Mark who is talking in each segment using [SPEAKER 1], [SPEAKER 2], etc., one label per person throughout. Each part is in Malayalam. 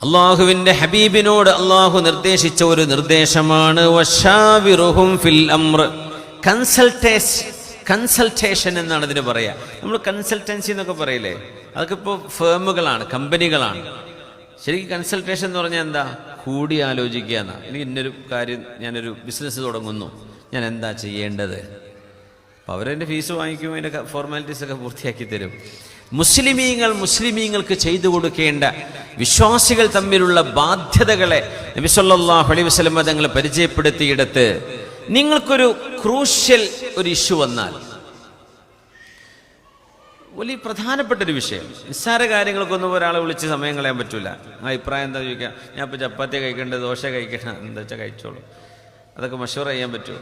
[SPEAKER 1] അള്ളാഹുവിൻ്റെ ഹബീബിനോട് അള്ളാഹു നിർദ്ദേശിച്ച ഒരു നിർദ്ദേശമാണ് വശാവിറുഹും ഫിൽ അംർ. കൺസൾട്ടേഷൻ എന്നാണ് ഇതിന് പറയുക. നമ്മൾ കൺസൾട്ടൻസി എന്നൊക്കെ പറയില്ലേ, അതൊക്കെ ഇപ്പോൾ ഫേമുകളാണ്, കമ്പനികളാണ്. ശരിക്കും കൺസൾട്ടേഷൻ എന്ന് പറഞ്ഞാൽ എന്താ? കൂടിയാലോചിക്കുക എന്നാ. എനിക്ക് ഇന്നൊരു കാര്യം, ഞാനൊരു ബിസിനസ് തുടങ്ങുന്നു, ഞാൻ എന്താ ചെയ്യേണ്ടത്? അപ്പോൾ അവരെൻ്റെ ഫീസ് വാങ്ങിക്കും, അതിൻ്റെ ഫോർമാലിറ്റീസൊക്കെ പൂർത്തിയാക്കി തരും. മുസ്ലിമീങ്ങൾക്ക് ചെയ്തു കൊടുക്കേണ്ട, വിശ്വാസികൾ തമ്മിലുള്ള ബാധ്യതകളെ നബി സല്ലല്ലാഹു അലൈഹി വസല്ലം തങ്ങൾ പരിചയപ്പെടുത്തിയിടത്ത് നിങ്ങൾക്കൊരു ക്രൂഷ്യൽ ഒരു ഇഷ്യൂ വന്നാൽ, വലിയ പ്രധാനപ്പെട്ടൊരു വിഷയം, നിസ്സാര കാര്യങ്ങൾക്കൊന്നും ഒരാളെ വിളിച്ച് സമയം കളയാൻ പറ്റില്ല. ആ അഭിപ്രായം എന്താ ചോദിക്കുക, ഞാൻ ഇപ്പോൾ ചപ്പാത്തി കഴിക്കേണ്ടത്, ദോശ കഴിക്കണം, എന്താ വെച്ചാൽ കഴിച്ചോളൂ, അതൊക്കെ മഷൂറ ചെയ്യാൻ പറ്റുമോ?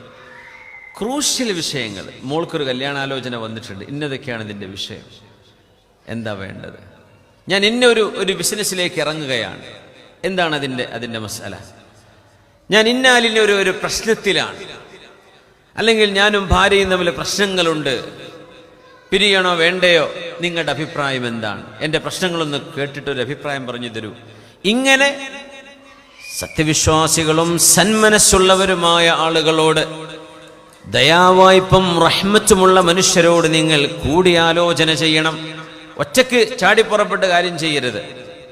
[SPEAKER 1] ക്രൂഷ്യൽ വിഷയങ്ങൾ, മോൾക്കൊരു കല്യാണാലോചന വന്നിട്ടുണ്ട്, ഇന്നതൊക്കെയാണ് ഇതിൻ്റെ വിഷയം, എന്താ വേണ്ടത്? ഞാൻ ഒരു ബിസിനസ്സിലേക്ക് ഇറങ്ങുകയാണ്, എന്താണ് അതിൻ്റെ മസാല? ഞാൻ ഇന്നാലിൻ്റെ ഒരു പ്രശ്നത്തിലാണ്, അല്ലെങ്കിൽ ഞാനും ഭാര്യയും തമ്മിൽ പ്രശ്നങ്ങളുണ്ട്, പിരിയണോ വേണ്ടയോ, നിങ്ങളുടെ അഭിപ്രായം എന്താണ്? എൻ്റെ പ്രശ്നങ്ങളൊന്ന് കേട്ടിട്ടൊരു അഭിപ്രായം പറഞ്ഞു തരൂ. ഇങ്ങനെ സത്യവിശ്വാസികളും സന്മനസ്സുള്ളവരുമായ ആളുകളോട്, ദയാവായ്പും റഹ്മത്തുമുള്ള മനുഷ്യരോട് നിങ്ങൾ കൂടിയാലോചന ചെയ്യണം. ഒറ്റയ്ക്ക് ചാടിപ്പുറപ്പെട്ട് കാര്യം ചെയ്യരുത്.